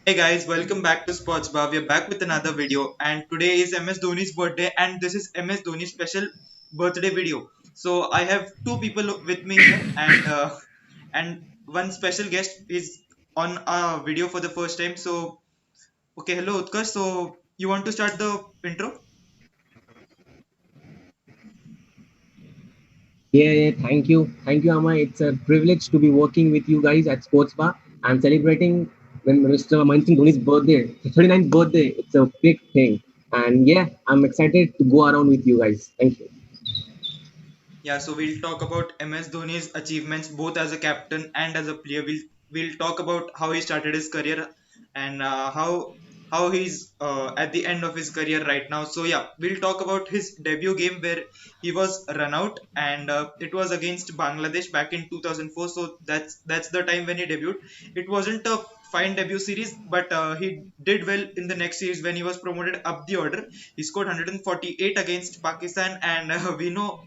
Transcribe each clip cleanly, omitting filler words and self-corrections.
Hey guys, welcome back to Sports Bar. We are back with another video, and today is MS Dhoni's birthday, and this is MS Dhoni's special birthday video. So I have two people with me here, and one special guest is on a video for the first time. So okay, hello Utkarsh. So you want to start the intro? Yeah, thank you. Thank you, Amma. It's a privilege to be working with you guys at Sports Bar. I'm celebrating when Mr. Mansingh Dhoni's birthday, the 39th birthday. It's a big thing. And yeah, I'm excited to go around with you guys. Thank you. Yeah. So we'll talk about MS Dhoni's achievements both as a captain and as a player. We'll talk about how he started his career and how he's at the end of his career right now. So yeah, we'll talk about his debut game where he was run out, and it was against Bangladesh back in 2004. So that's the time when he debuted. It wasn't a fine debut series, but he did well in the next series when he was promoted up the order. He scored 148 against Pakistan, and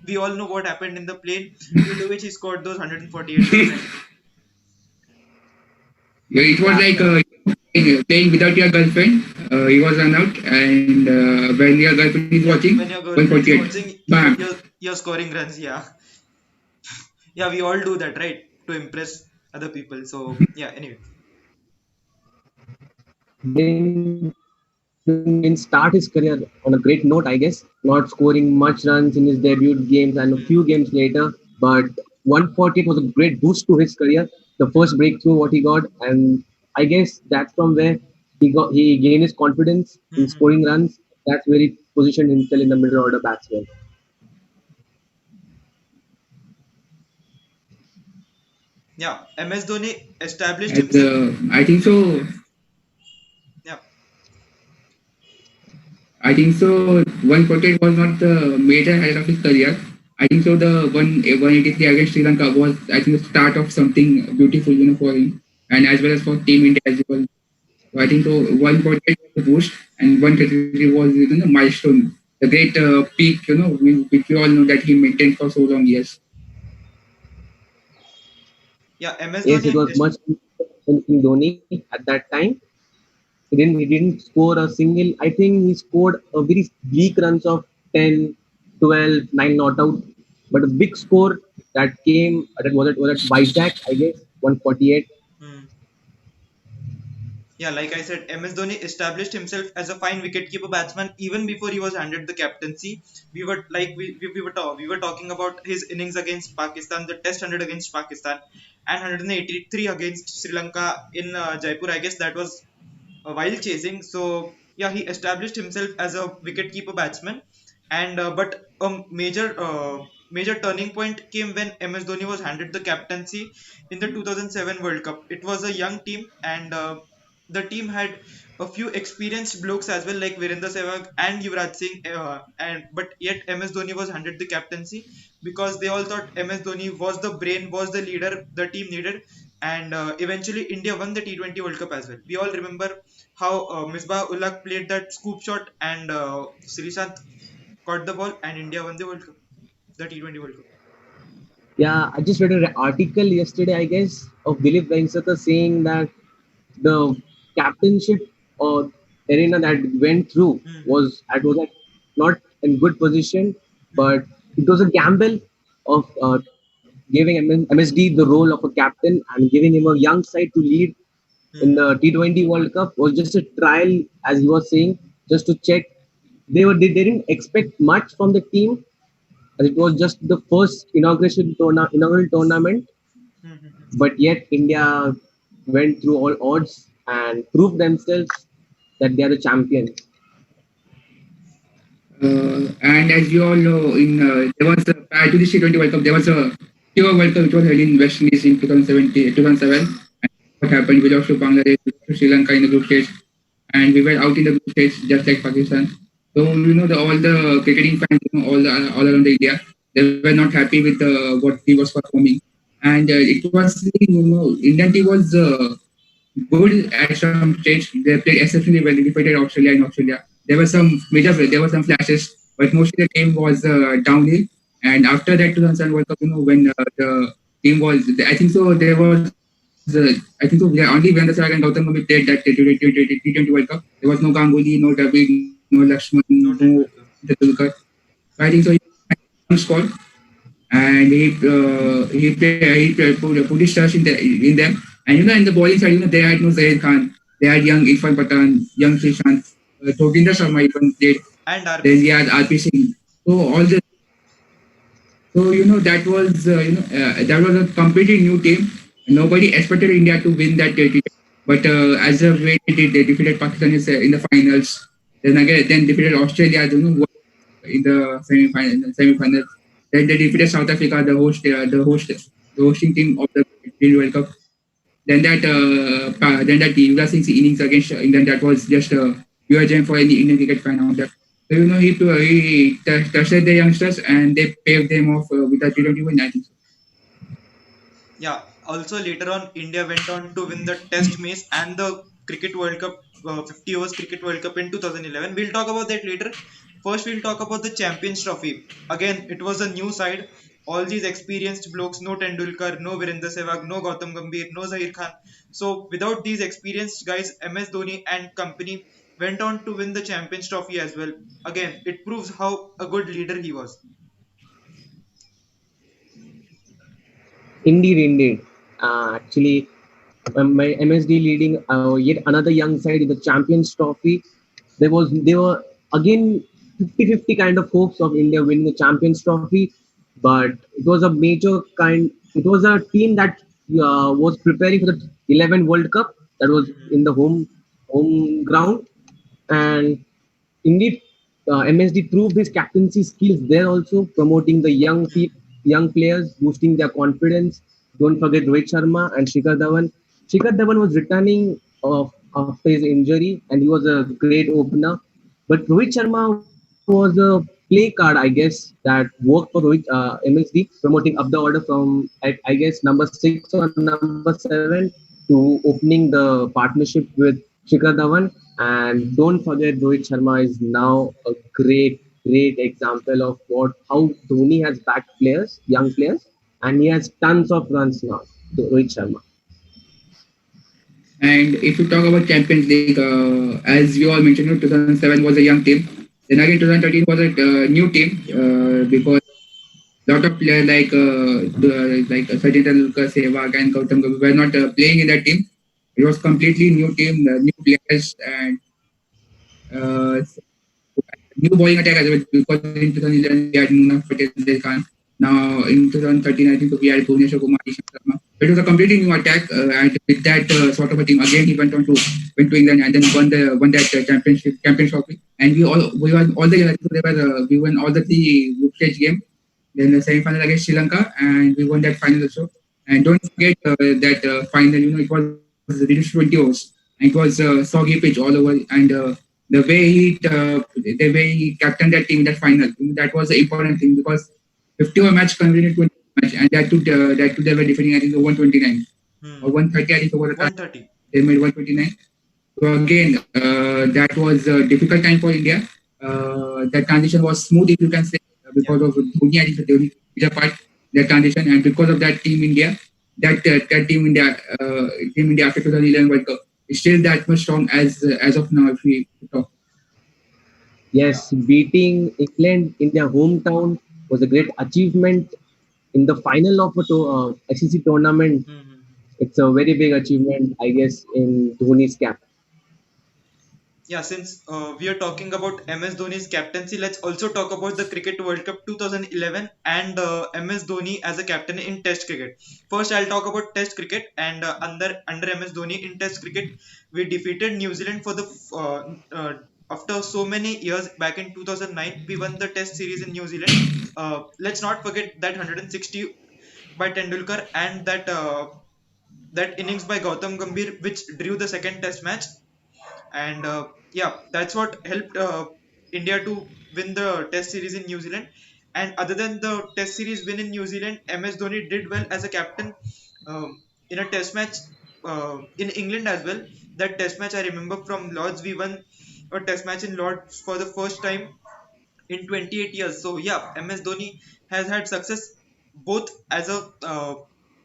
we all know what happened in the plane due to which he scored those 148 runs. And Yeah, it was Yeah, like playing without your girlfriend. He was run out, and when your girlfriend is yeah, watching, when your girlfriend is 148. watching, Bam. you're scoring runs. Yeah, yeah, we all do that, right? To impress other people. So yeah. Anyway, didn't start his career on a great note, I guess. Not scoring much runs in his debut games and a hmm. few games later, but 148 was a great boost to his career. The first breakthrough what he got, and I guess that's from where he gained his confidence Hmm, in hmm, hmm. scoring runs. That's where he positioned himself in the middle order batsman. Yeah, MS Dhoni established As himself. I think so. Yeah. I think so. 148 was not the major highlight of his career. I think so. The 183 against Sri Lanka was, I think, the start of something beautiful, for him, and as well as for Team India as well. So I think so. 148 was the boost, and 133 was the milestone, the great peak, which we all know that he maintained for so long years. Yeah, MS Yes, it Dhoni. was much in Dhoni at that time. He didn't score a single. I think he scored a very weak runs of 10, 12, 9 not out. But a big score that came that was at Vizag, I guess, 148. Hmm. Yeah, like I said, MS Dhoni established himself as a fine wicketkeeper batsman even before he was handed the captaincy. We were talking about his innings against Pakistan, the Test 100 against Pakistan, and 183 against Sri Lanka in Jaipur. I guess that was while chasing. So yeah, he established himself as a wicketkeeper batsman, and but a major turning point came when MS Dhoni was handed the captaincy in the 2007 World Cup. It was a young team, and the team had a few experienced blokes as well, like Virendra Sehwag and Yuvraj Singh, and but yet MS Dhoni was handed the captaincy because they all thought MS Dhoni was the brain, was the leader the team needed, and eventually India won the T20 World Cup as well. We all remember how Misbah Ullah played that scoop shot, and Srishant caught the ball, and India won the World Cup, the T20 World Cup. Yeah, I just read an article yesterday, I guess, of Dilip Venkatha saying that the captainship or arena that went through Hmm. was like not in good position, but it was a gamble of giving MSD the role of a captain and giving him a young side to lead in Hmm. the T20 World Cup was just a trial, as he was saying, just to check. They didn't expect much from the team, as it was just the first inaugural tournament. Hmm. Hmm. Hmm. But yet India went through all odds and proved themselves that they are the champions. And as you all know, there was prior to the T20 World Cup, there was a pure World Cup which was held in West Indies in 2017, 2007. And what happened? We lost to Bangladesh, we lost to Sri Lanka in the group stage, and we were out in the group stage just like Pakistan. So all the cricketing fans, all around the India, they were not happy with what he was performing, and it was Indian team was good at some stage. They played exceptionally well. They defeated Australia in Australia. There were some flashes, but mostly the team was downhill. And after that 2007 World Cup, when the team was, I think so, there was a I think so. Yeah, only Virendra Sehwag and Gautam Gambhir played that T20 World Cup. There was no Ganguly, no Dravid, no Lakshman, No no Tendulkar. Tendulkar. I think so. He had a squad, and put his trust in them. And in the bowling side, they had no Zahir Khan, they had young Irfan Pathan, young Srishant, Joginder Sharma even played. And Then RP we Singh. had RP Singh. So all the that was that was a completely new team. Nobody expected India to win that T20, but as a way they defeated Pakistan in the finals. Then again, then defeated Australia. In the semi-final. Then they defeated South Africa, the hosting team of the World Cup. Then that Yuvraj Singh's innings against England, that was just a pure gem for any Indian cricket fan out there. So he trusted the youngsters and they paved them off with a T20 win. I think so. Yeah. Also later on, India went on to win the Test match and the Cricket World Cup, 50 overs Cricket World Cup in 2011. We'll talk about that later. First, we'll talk about the Champions Trophy. Again, it was a new side. All these experienced blokes, no Tendulkar, no Virendra Sehwag, no Gautam Gambhir, no Zahir Khan. So without these experienced guys, MS Dhoni and company went on to win the Champions Trophy as well. Again, it proves how a good leader he was. Indeed. Actually, my MSD leading yet another young side in the Champions Trophy. They were again 50-50 kind of hopes of India winning the Champions Trophy, but it was a major kind. It was a team that was preparing for the 11 World Cup that was Mhm. in the home ground, and indeed, MSD proved his captaincy skills there also, promoting the young players, boosting their confidence. Don't forget Rohit Sharma and Shikhar Dhawan. Shikhar Dhawan was returning after his injury, and he was a great opener. But Rohit Sharma was a play card, I guess, that worked for MSD, promoting up the order from I guess number 6 or number 7 to opening the partnership with Shikhar Dhawan. And don't forget, Rohit Sharma is now a great example of what how Dhoni has backed players, young players, and he has tons of runs now. Rohit Sharma. And if you talk about Champions League, as we all mentioned, 2007 was a young team. Then again, 2013 was a new team because lot of players like Sachin Tendulkar, Sehwag, and Gautam Gambhir were not playing in that team. It was completely new team, new players, and uh, new bowling attack as well. Because in 2011 we had Munaf Patel, Zaid Khan. Now in 2013, I think we had Bhuvneshwar Kumar, Ishan Sharma. It was a completely new attack, and with that sort of a team, again he went to England and then won that championship trophy. And we won all the we won all the three group stage game, then the semi-final against Sri Lanka, and we won that final also. And don't forget that final, it was reduced to 20 overs, and it was soggy pitch all over, and the way he captained that team in that final, that was the important thing because 50 over match converted to 20 match, and that too they were defending I think 129 or Hmm. 130 I think over the time 130. they made 129. So again, that was a difficult time for India. That transition was smooth, if you can say, Yeah. because of Dhoni. I think the only major part that transition, and because of that team India, that team India after 2011 World Cup is still that much strong as of now. If we talk, Yeah. Yes, beating England in their hometown was a great achievement in the final of a SEC tournament. Hmm. It's a very big achievement, I guess, in Dhoni's cap. Yeah, since we are talking about MS Dhoni's captaincy, let's also talk about the Cricket World Cup 2011 and MS Dhoni as a captain in Test cricket. First, I'll talk about Test cricket, and under MS Dhoni in Test cricket, we defeated New Zealand for the after so many years back in 2009. We won the Test series in New Zealand. Let's not forget that 160 by Tendulkar and that innings by Gautam Gambhir, which drew the second Test match. And yeah, that's what helped India to win the Test series in New Zealand. And other than the Test series win in New Zealand, MS Dhoni did well as a captain in a Test match in England as well. That Test match I remember from Lords, we won a Test match in Lords for the first time in 28 years. So yeah, MS Dhoni has had success both as a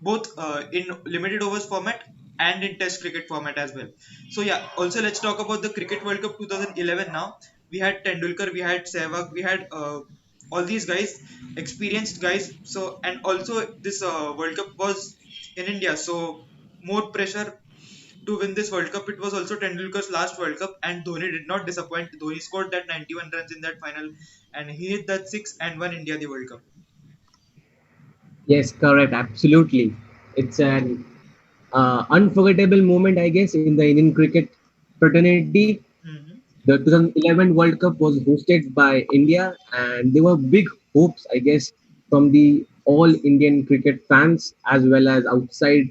both in limited overs format and in Test cricket format as well. So yeah, also let's talk about the Cricket World Cup 2011 now. We had Tendulkar, we had Sehwag, we had all these guys, experienced guys. So and also this World Cup was in India, so more pressure to win this World Cup. It was also Tendulkar's last World Cup, and Dhoni did not disappoint. Dhoni scored that 91 runs in that final, and he hit that six and won India the World Cup. Yes, correct. Absolutely. It's an unforgettable moment, I guess, in the Indian cricket fraternity. Hmm. The 2011 World Cup was hosted by India, and there were big hopes, I guess, from the all Indian cricket fans as well as outside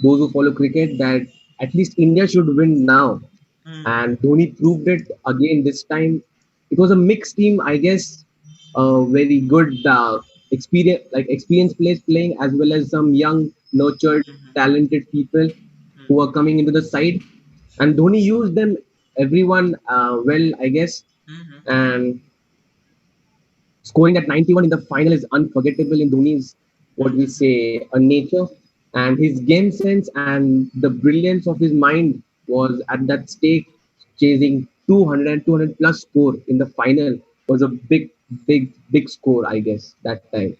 those who follow cricket that at least India should win now. Hmm. And Dhoni proved it again this time. It was a mixed team, I guess. Very good experience, like experienced players playing, as well as some young, nurtured, Hmm. talented people who Hmm. are coming into the side. And Dhoni used them, everyone well, I guess. Hmm. And scoring that 91 in the final is unforgettable in Dhoni's, what we Hmm. say, a nature. And his game sense and the brilliance of his mind was at that stake, chasing 200 and 200 plus score in the final was a big, big, big score, I guess, that time.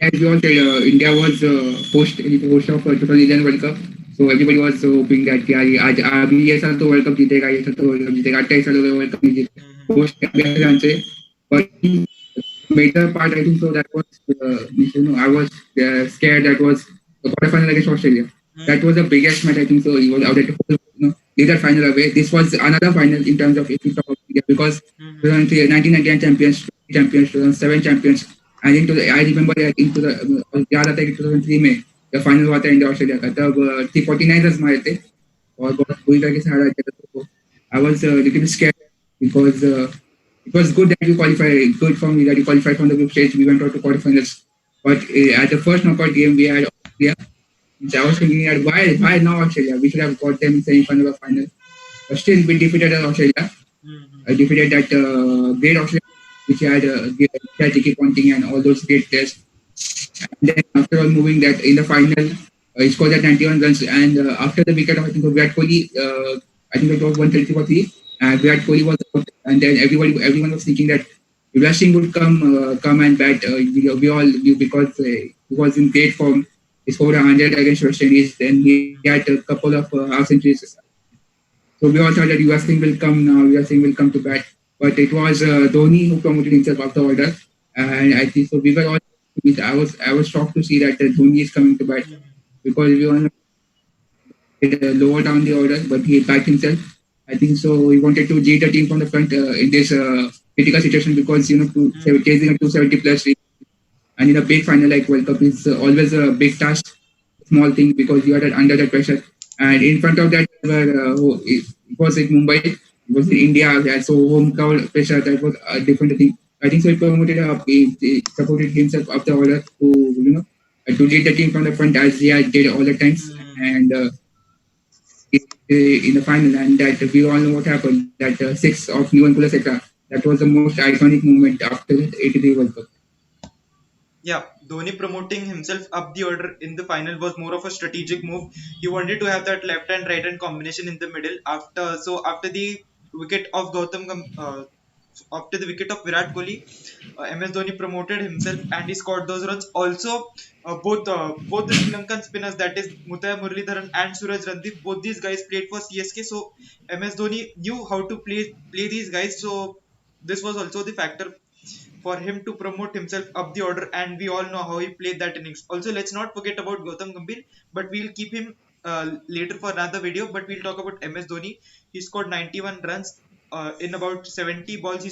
As you all said, India was host of 2011 World Cup. So everybody was hoping that यार ये आज अभी ये साल तो world cup जीतेगा, ये साल तो वर्ल्ड कप जीतेगा, 28 साल हो गए वर्ल्ड कप नहीं जीते, Hmm. होस्ट अभी ऐसे जान से. But major part I think so that was I was scared that was the quarterfinal against Australia. That was the biggest match I think so. He was out at the whole, leave that final away. This was another final in terms of if you talk about India because Hmm. 1999 champions, 2007 champions. And into the I remember into the याद आता है कि 2003 में the final हुआ था India Australia का तब 349 run मारे थे और बहुत बुरी तरह से हारा था तो I was a little bit scared because it was good that you qualified, good for me that you qualified from the group stage. We went out to quarterfinals. But at the first knockout game, we had Australia. So I was thinking that why now Australia? We should have got them in semi-final or final. But still, we defeated Australia. Hmm. I defeated that great Australia, which had Ricky Ponting and all those great players. And then after all moving that in the final, he scored that 91 runs. And after the wicket, I think of Virat Kohli, I think it was 130 for three. And Virat Kohli was out. And then everyone was thinking that Yuvraj Singh would come and bat. We all knew because he was in great form. He scored 100 against West Indies. Then he had a couple of half centuries. So we all thought that Yuvraj Singh will come now. Yuvraj Singh will come to bat. But it was Dhoni who promoted himself after order. And I think so. We were all. I was shocked to see that Dhoni is coming to bat because we all lower down the order, but he backed himself. I think so. He wanted to lead the team from the front in this critical situation because chasing a 270 plus lead and in a big final like World Cup is always a big task, small thing because you are under that pressure. And in front of that, it was in Mumbai, it was in India, so home crowd pressure that was a different thing. I think so. He supported himself up the order to to lead the team from the front as he had did all the times. Hmm. And in the final, and that we all know what happened. That six of Nevan Kulaseka, that was the most iconic moment after the 83 World Cup. Yeah, Dhoni promoting himself up the order in the final was more of a strategic move. He wanted to have that left and right hand combination in the middle. After the wicket of after the wicket of Virat Kohli, MS Dhoni promoted himself and he scored those runs. Also, both the Sri Lankan spinners, that is Muttiah Muralidharan and Suraj Randeep, both these guys played for CSK. So MS Dhoni knew how to play these guys. So this was also the factor for him to promote himself up the order, and we all know how he played that innings. Also, let's not forget about Gautam Gambhir, but we'll keep him later for another video. But we'll talk about MS Dhoni. He scored 91 runs in about 70 balls.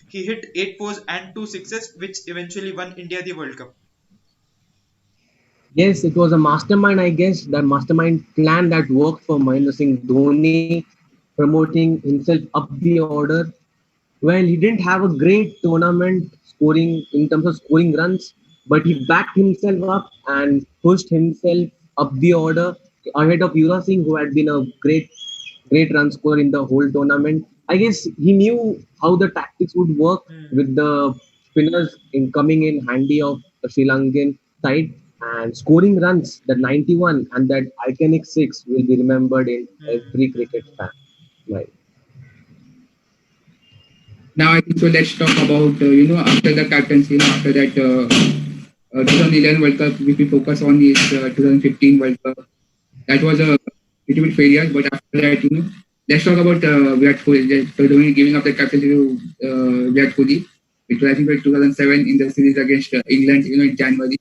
He hit 8 fours and 2 sixes, which eventually won India the World Cup. Yes, it was a mastermind, I guess, that mastermind plan that worked for Mahendra Singh Dhoni, promoting himself up the order. Well, he didn't have a great tournament scoring in terms of scoring runs, but he backed himself up and pushed himself up the order ahead of Yuvraj Singh, who had been a great run scorer in the whole tournament. I guess he knew how the tactics would work Hmm. with the spinners in coming in handy of the Sri Lankan side and scoring runs. That 91 and that iconic six will be remembered in every cricket fan. Right. Now I think so. Let's talk about after the captaincy, after that 2011 World Cup, if we focus on is 2015 World Cup. That was a little bit failure, but after that, let's talk about Virat Kohli. Dhoni giving up the captaincy to Virat Kohli. It was I think 2007 in the series against England, in January,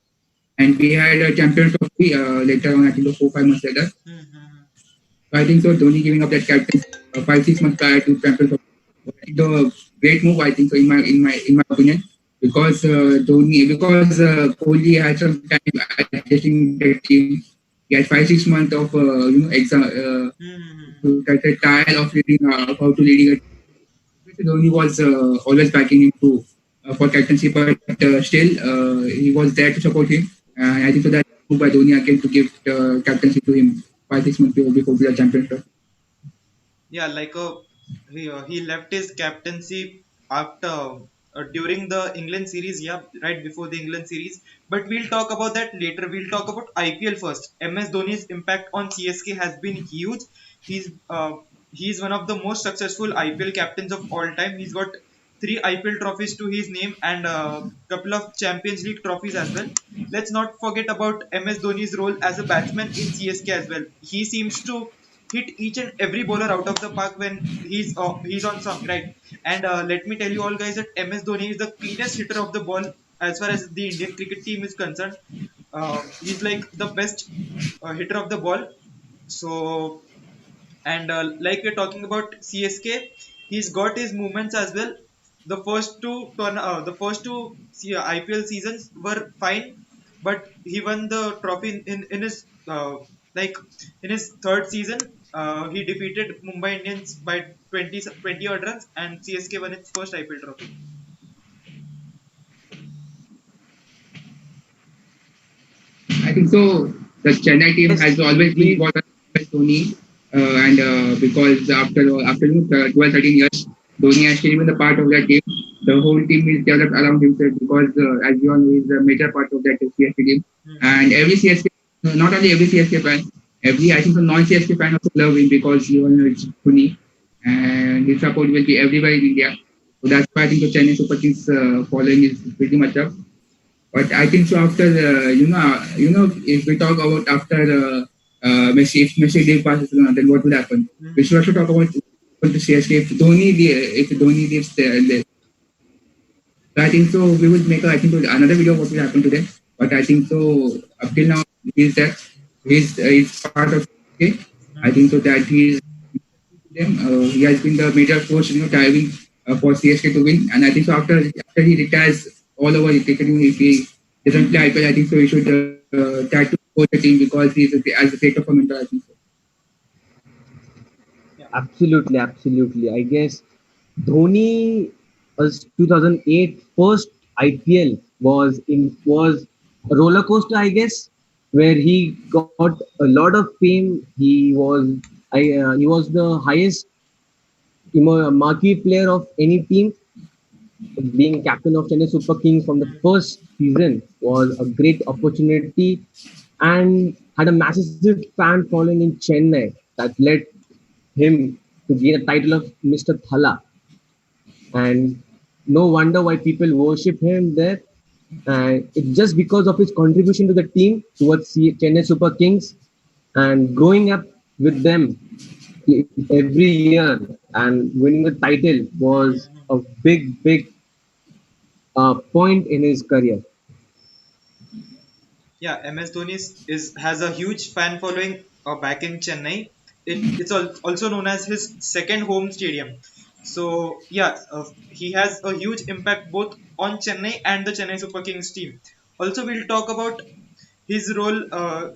and we had a Champions Trophy later on. I think 4 5 months later. So I think so. Dhoni giving up that captaincy 5 6 months prior to Champions Trophy. The great move, I think, so in my opinion, because Kohli had some time adjusting the team. He had 5 6 months of exam to get a trial of leading how to leading a team. Dhoni was always backing him to for captaincy, but still he was there to support him. And I think so that move by Dhoni again to give the captaincy to him 5 6 months before the championship. Yeah, he left his captaincy after during the England series, yeah, right before the England series. But we'll talk about that later. We'll talk about IPL first. MS Dhoni's impact on CSK has been huge. He's uh, he's one of the most successful IPL captains of all time. He's got three IPL trophies to his name and a couple of Champions League trophies as well. Let's not forget about MS Dhoni's role as a batsman in CSK as well. He seems to hit each and every bowler out of the park when he's on song, right? And let me tell you all guys that MS Dhoni is the cleanest hitter of the ball as far as the Indian cricket team is concerned. He's like the best hitter of the ball. So and like we're talking about CSK, he's got his movements as well. The first two IPL seasons were fine, but he won the trophy in his like in his third season. He defeated Mumbai Indians by 20 odd runs, and CSK won its first IPL trophy. I think so. The Chennai team Yes, has always been we important with Dhoni, and because after 12 13 years, Dhoni has still been a part of that team. The whole team is developed around himself because, as you all know, he's a major part of that CSK team. Hmm. And every CSK, not only every CSK fan, every I think the non-CSK fan also love him because you all know it's Dhoni, and his support will be everywhere in India. So that's why I think the Chennai Super Kings following is pretty much up. But I think so after if we talk about after Messi, if Messi leaves Barcelona, then what will happen? We should also talk about the CSK. If Dhoni leaves there. So I think so we will make I think so another video of what will happen today. But I think so up till now he's there. He's part of CSK. I think so that he's them. He has been the major force, driving for CSK to win. And I think so after he retires all over cricketing, if he doesn't play IPL, I think so he should try to coach the team because he's as a great of a mentor. I think so. Yeah. absolutely, absolutely. I guess Dhoni was 2008 first IPL was a roller coaster, I guess, where he got a lot of fame. He was the highest marquee player of any team. Being captain of Chennai Super Kings from the first season was a great opportunity and had a massive fan following in Chennai that led him to gain a title of Mr. Thala. And no wonder why people worship him there. And it's just because of his contribution to the team towards Chennai Super Kings and growing up with them every year and winning the title was a big point in his career. Yeah, MS Dhoni has a huge fan following back in Chennai. It's also known as his second home stadium. So yeah, he has a huge impact both on Chennai and the Chennai Super Kings team. Also, we'll talk about his role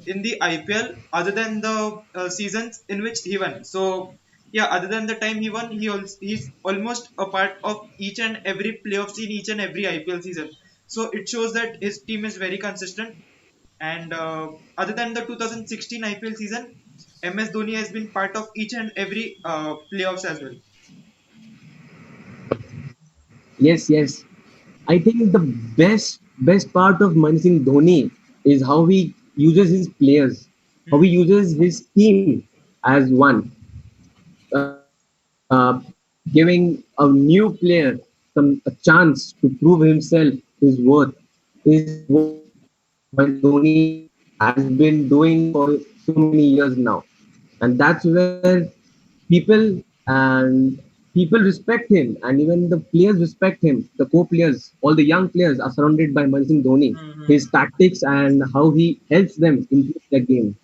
in the IPL other than the seasons in which he won. So yeah, other than the time he won, he's almost a part of each and every playoffs in each and every IPL season. So it shows that his team is very consistent and other than the 2016 IPL season, MS Dhoni has been part of each and every playoffs as well. Yes, yes. I think the best part of Mahendra Singh Dhoni is how he uses his players, how he Hmm. uses his team as one, giving a new player a chance to prove himself, his worth, is what Mahendra Dhoni has been doing for so many years now, and that's where people and people respect him, and even the players respect him. The co-players, all the young players, are surrounded by Mahendra Singh Dhoni, Hmm. his tactics and how he helps them improve their game.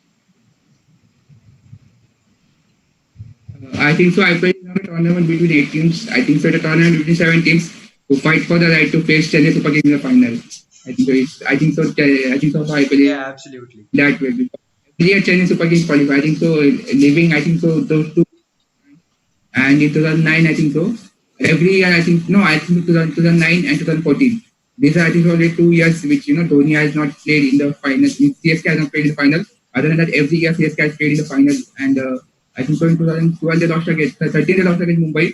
I think so. I played a tournament between 8 teams. I think so. The tournament between 7 teams who fight for the right to face Chennai Super Kings in the final. I think so. I think so. I think so. I Yeah, believe absolutely. that way. Because every year Chennai Super Kings qualify. I think so. Living. I think so. Those two. And in 2009, I think so. Every year, I think no. I think 2009 and 2014. These are I think only 2 years which Dhoni has not played in the final. CSK has not played in the final. Other than that, every year CSK has played in the final. And I think so in 2012 they lost against 13 they lost against Mumbai,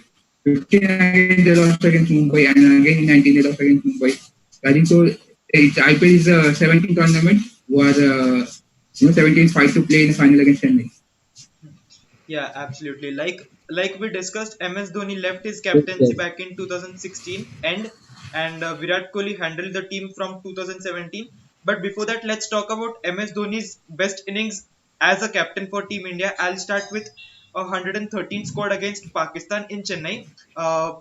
15 again they lost against Mumbai, and again in 19 they lost against Mumbai. So I think so. It's IPL is a 17 tournament where 17 fight to play in the final against Chennai. Yeah, absolutely. Like we discussed, MS Dhoni left his Yes, captaincy yes. back in 2016 and Virat Kohli handled the team from 2017. But before that, let's talk about MS Dhoni's best innings as a captain for Team India. I'll start with 113 scored against Pakistan in Chennai. Uh,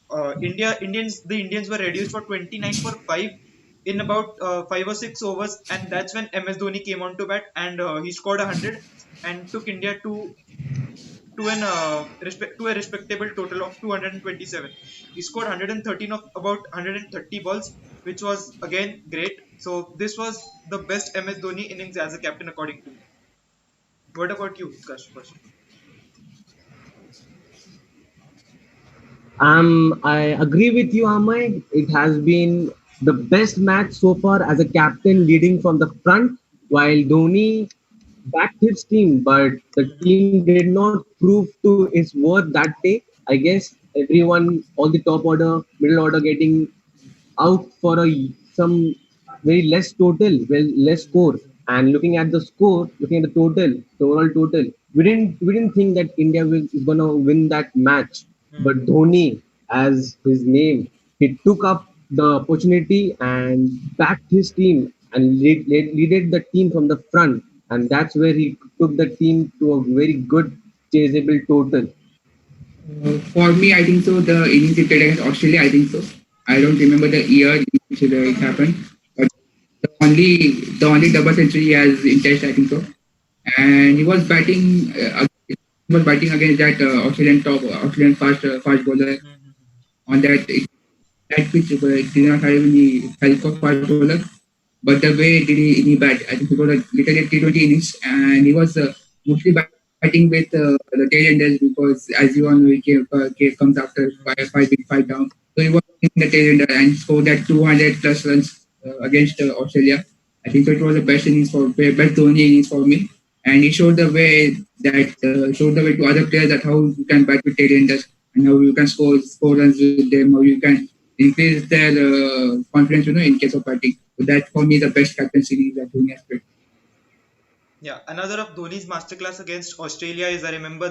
the Indians were reduced for 29 for 5 in about 5 or 6 overs, and that's when MS Dhoni came on to bat and he scored 100 and took India to a respectable total of 227. He scored 113 of about 130 balls, which was again great. So this was the best MS Dhoni innings as a captain, according to me. What about you, Utkarsh? First. I agree with you, Amay. It has been the best match so far as a captain leading from the front, while Dhoni backed his team, but the Mhm. team did not prove to its worth that day. I guess everyone, all the top order, middle order, getting out for some very less total, well less score. And looking at the score, looking at the overall total, we didn't think that India is gonna win that match. But Mhm. Dhoni, as his name, he took up the opportunity and backed his team and leaded the team from the front, and that's where he took the team to a very good chaseable total. For me, I think so. The innings he played against Australia, I think so. I don't remember the year in which it happened, 2013. but the only double century he has in Test, I think so. And he was batting. He was batting against that Australian fast bowler Mhm. on that pitch. It did not have any help of fast bowler, but the way did he bat, I think it was a literally T20 innings, and he was mostly batting with the tail enders because, as you all know, he comes after five big five down. So he was in the tail ender and scored that 200 plus runs against Australia. I think so it was the best innings for best Dhoni innings for me, and he showed the way to other players that how you can bat with tail enders and how you can score runs with them, how you can increase their confidence, in case of batting. So that for me the best captaincy that Dhoni has played. Yeah, another of Dhoni's masterclass against Australia is, I remember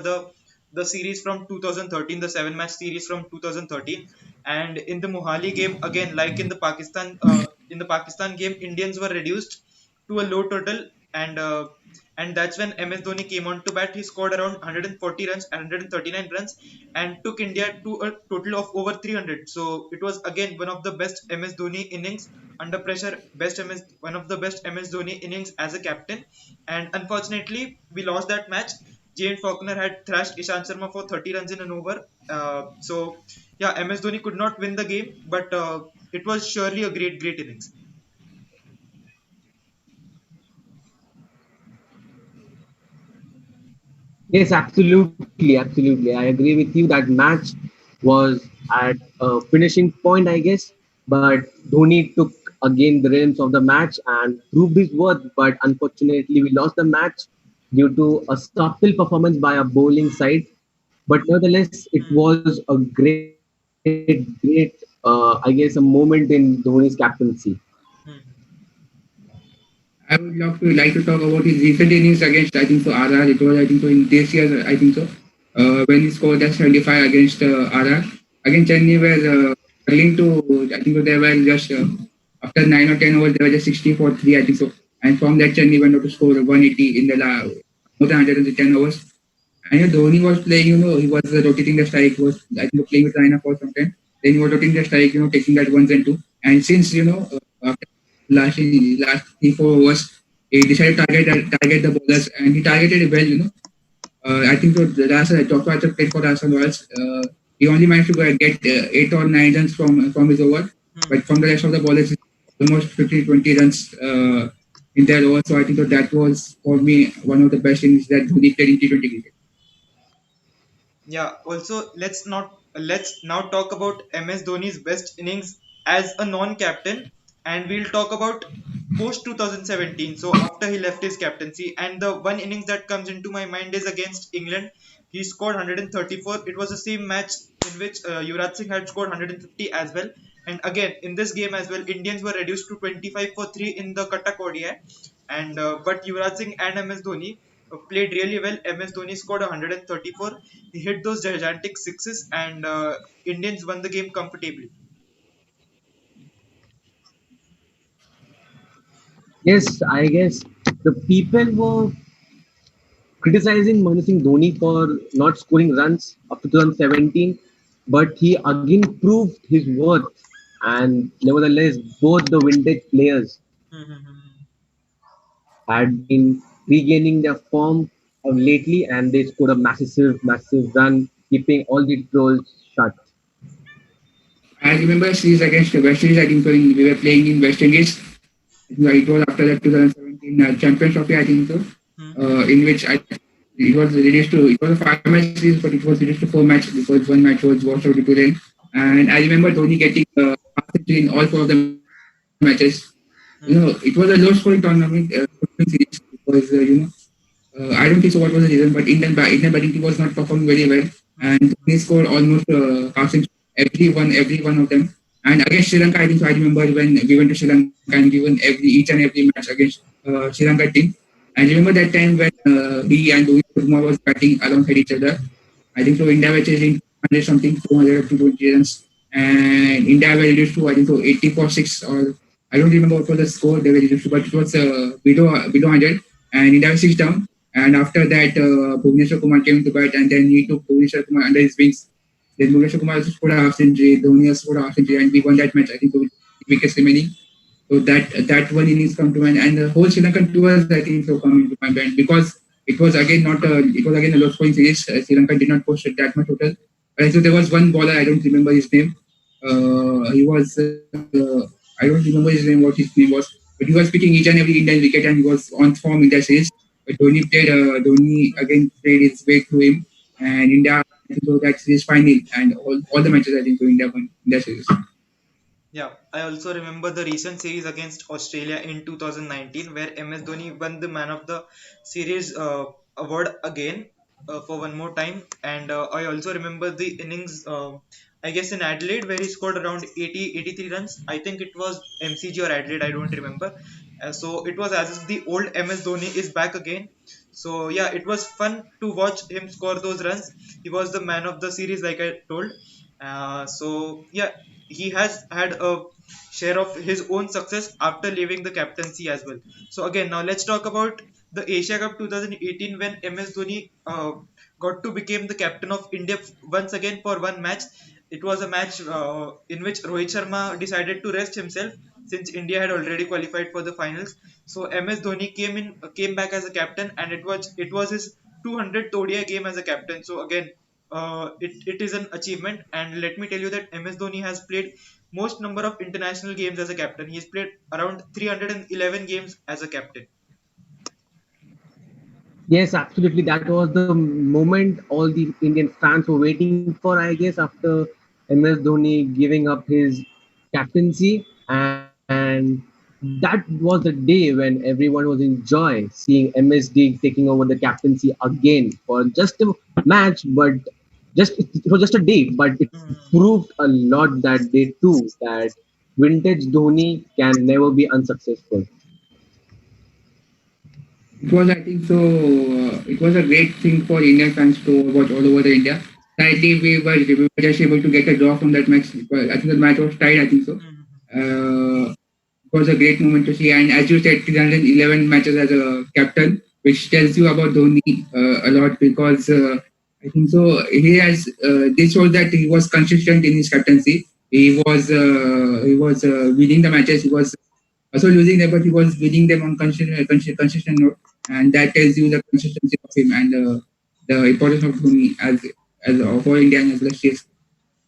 the series from 2013, the seven-match series from 2013, and in the Mohali game again, like in the Pakistan game, Indians were reduced to a low total, and that's when MS Dhoni came on to bat. He scored around 140 runs, 139 runs, and took India to a total of over 300. So it was again one of the best MS Dhoni innings under pressure, one of the best MS Dhoni innings as a captain. And unfortunately, we lost that match. Jane Faulkner had thrashed Ishant Sharma for 30 runs in an over. So yeah, MS Dhoni could not win the game, but it was surely a great innings. Yes, absolutely, absolutely. I agree with you. That match was at a finishing point, I guess. But Dhoni took again the reins of the match and proved his worth. But unfortunately, we lost the match due to a subtle performance by a bowling side. But nevertheless, it Hmm. was a great, great match I guess, a moment in Dhoni's captaincy. Hmm. I would like to talk about his recent innings against, I think so, RR. It was, I think so, in this year, I think so, when he scored that 75 against RR. Against Chennai were struggling to, I think so, they were just, after 9 or 10 overs, they were just 60 for 3, I think so. And from that, Chennai went on to score 180 in the more than 110 overs. And Dhoni was playing, he was rotating the strike, he was, I think, playing with lineup for some time. Then he was rotating the strike, taking that ones and two. And since, after last 3 4 overs, he decided to target the bowlers, and he targeted it well. I think so. The Rajasthan, Chopra also played for Rajasthan Royals. He only managed to get 8 or 9 runs from his over, Hmm. but from the rest of the bowlers, almost 50 20 runs in their over. So I think that was for me one of the best innings that Dhoni played in T20 cricket. Yeah. Also, let's now talk about MS Dhoni's best innings as a non-captain, and we'll talk about post 2017. So after he left his captaincy, and the one innings that comes into my mind is against England. He scored 134. It was the same match in which Yuvraj Singh had scored 150 as well. And again, in this game as well, Indians were reduced to 25 for 3 in the Cuttack ODI. And but Yuvraj Singh and MS Dhoni played really well. MS Dhoni scored 134. He hit those gigantic sixes, and Indians won the game comfortably. Yes, I guess the people were criticizing Mahendra Singh Dhoni for not scoring runs after 2017, but he again proved his worth. And nevertheless, both the vintage players had been regaining their form of lately, and they scored a massive, massive run, keeping all the trolls shut. I remember a series against the West Indies. I think when we were playing in West Indies. It was after that 2017 Champions Trophy, I think so, in which it was reduced to, it was a 5 match series, but it was reduced to 4 matches because one match was washed out due to rain. And I remember Dhoni getting half century in all 4 of the matches. It was a low scoring tournament, series because I don't think so what was the reason, but Indian batting team was not performing very well, and they scored almost half century every one of them. And against Sri Lanka, I think so. I remember when we went to Sri Lanka and given each and every match against Sri Lanka team. And remember that time when he and Rohit Sharma was batting alongside each other. I think so. India were chasing 200 something, 200 to 20 runs, and India were reduced to, I think so, 80 for six, or I don't remember what was the score they were reduced to, but it was below 100, and India was 6 down. And after that, Bhuvneshwar Kumar came to bat, and then he took Bhuvneshwar Kumar under his wings. Then Bhuvneshwar Kumar also scored a half century, Dhoni also scored a half century, and we won that match. I think so, with wickets remaining. So that one innings come to mind, and the whole Sri Lankan tours, I think so, come into my mind because it was again a low scoring series. Sri Lanka did not post that much total. So there was one bowler, I don't remember his name. He was I don't remember his name, what his name was, but he was picking each and every Indian wicket, and he was on form in that series. But Dhoni again played his way through him, and India, I think so, that series final, and all the matches, I think so, India won in that series. Yeah, I also remember the recent series against Australia in 2019, where MS Dhoni won the Man of the Series award again for one more time. And I also remember the innings, I guess in Adelaide, where he scored around 83 runs. I think it was MCG or Adelaide, I don't remember. So it was as if the old MS Dhoni is back again. So yeah, it was fun to watch him score those runs. He was the man of the series, like I told. So yeah, he has had a share of his own success after leaving the captaincy as well. So again, now let's talk about the Asia Cup 2018 when MS Dhoni got to become the captain of India once again for one match. It was a match in which Rohit Sharma decided to rest himself since India had already qualified for the finals. So MS Dhoni came back as a captain, and it was his 200th ODI game as a captain. So again, it is an achievement, and let me tell you that MS Dhoni has played most number of international games as a captain. He's played around 311 games as a captain. Yes, absolutely. That was the moment all the Indian fans were waiting for, I guess, after MS Dhoni giving up his captaincy. And that was the day when everyone was in joy seeing MSD taking over the captaincy again for just a match, but Just it was just a day, but it Mm, proved a lot that day too, that vintage Dhoni can never be unsuccessful. It was, I think so. It was a great thing for Indian fans to watch all over the India. Sadly, we were just able to get a draw from that match. I think the match was tied. I think so. mm, It was a great moment to see. And as you said, 311 matches as a captain, which tells you about Dhoni a lot because I think so. He has this shows that he was consistent in his captaincy. He was winning the matches. He was also losing them, but he was winning them on consistent note, and that tells you the consistency of him and the importance of Dhoni as for India and as well as CSK.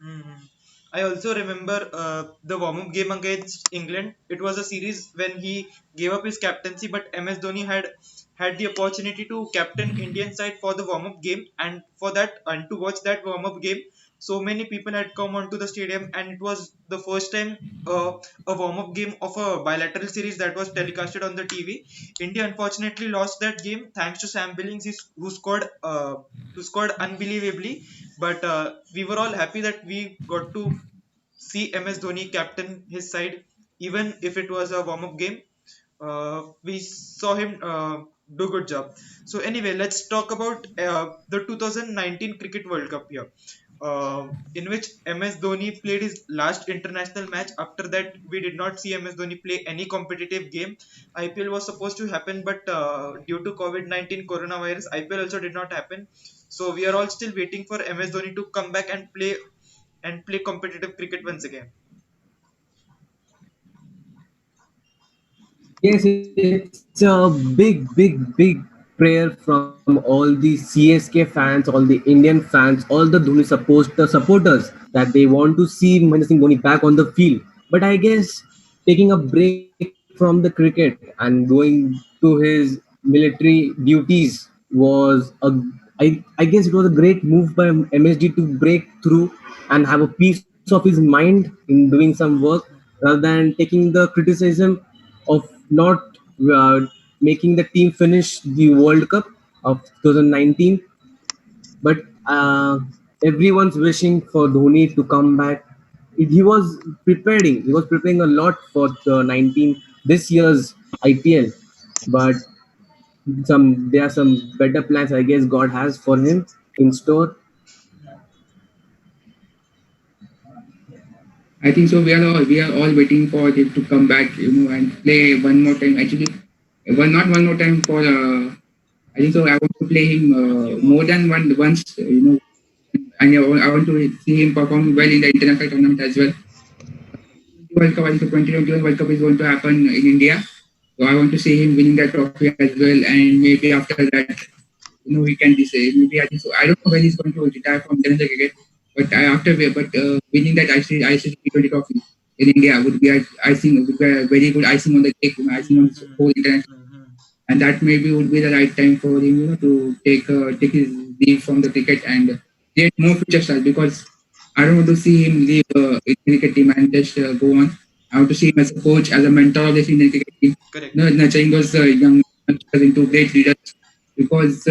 mm. I also remember the warm-up game against England. It was a series when he gave up his captaincy, but MS Dhoni had the opportunity to captain Indian side for the warm-up game, and for that and to watch that warm-up game, so many people had come onto the stadium, and it was the first time uh, a warm-up game of a bilateral series that was telecasted on the TV. India unfortunately lost that game thanks to Sam Billings, who scored unbelievably, but we were all happy that we got to see MS Dhoni captain his side, even if it was a warm up game. We saw him do good job. So anyway, let's talk about the 2019 Cricket World Cup here, in which MS Dhoni played his last international match. After that, we did not see MS Dhoni play any competitive game. IPL was supposed to happen, but due to COVID-19 coronavirus, IPL also did not happen. So we are all still waiting for MS Dhoni to come back and play competitive cricket once again. Yes, it's a big prayer from all the CSK fans, all the Indian fans, all the Dhoni supporters that they want to see Mahendra Singh Dhoni back on the field. But I guess taking a break from the cricket and going to his military duties was I guess it was a great move by MSD to break through and have a peace of his mind in doing some work rather than taking the criticism of not uh, making the team finish the World Cup of 2019. But uh, everyone's wishing for Dhoni to come back. He was preparing. He was preparing a lot for the 19 this year's IPL. But there are some better plans I guess God has for him in store. I think so. We are all waiting for him to come back, and play one more time. Actually, not one more time for. I think so. I want to play him Few more. more than once, and I want to see him perform well in the international tournament as well. World Cup, I think 2021 World Cup is going to happen in India. So I want to see him winning that trophy as well, and maybe after that, he can decide. Maybe I think so. I don't know when he's going to retire from international cricket, but winning that ICC T20 trophy in India would be icing, would be a very good icing on the cake, icing on the whole international, and that maybe would be the right time for him, to take his leave from the cricket and create more future stars because I don't want to see him leave the cricket team and just go on. I want to see him as a coach, as a mentor of this Indian cricket team, Correct. nurturing those young youngsters into great leaders. Because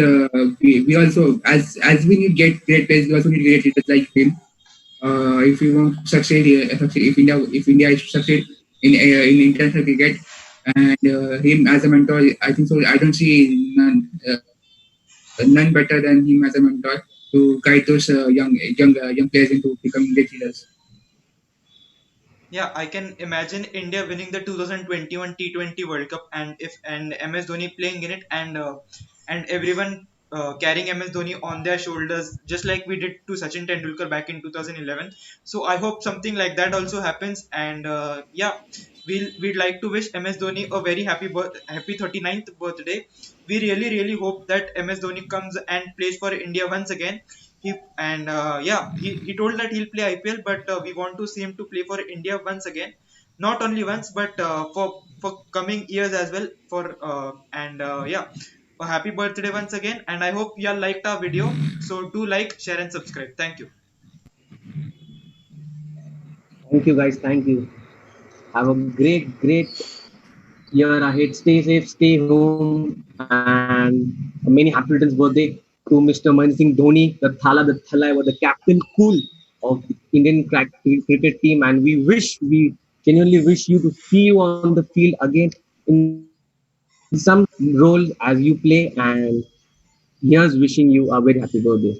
we also, as we need great players, we also need great leaders like him. If we want to succeed, if India is to succeed in international cricket, and him as a mentor, I think so. I don't see none better than him as a mentor to guide those young players into becoming great leaders. Yeah, I can imagine India winning the 2021 T20 World Cup, and if and MS Dhoni playing in it, and everyone carrying MS Dhoni on their shoulders, just like we did to Sachin Tendulkar back in 2011. So I hope something like that also happens, and yeah, we'd like to wish MS Dhoni a very happy 39th birthday. We really hope that MS Dhoni comes and plays for India once again. He told that he'll play IPL, but we want to see him to play for India once again, not only once, but for coming years as well. For and Yeah, a happy birthday once again, and I hope you all liked our video. So do like, share, and subscribe. Thank you. Thank you guys. Thank you. Have a great year ahead. Stay safe, stay home, and many happy returns birthday. to Mr. Mahendra Singh Dhoni, the Thala, was the captain cool of Indian cricket team, and we genuinely wish you to see you on the field again in some role as you play. And here's wishing you a very happy birthday.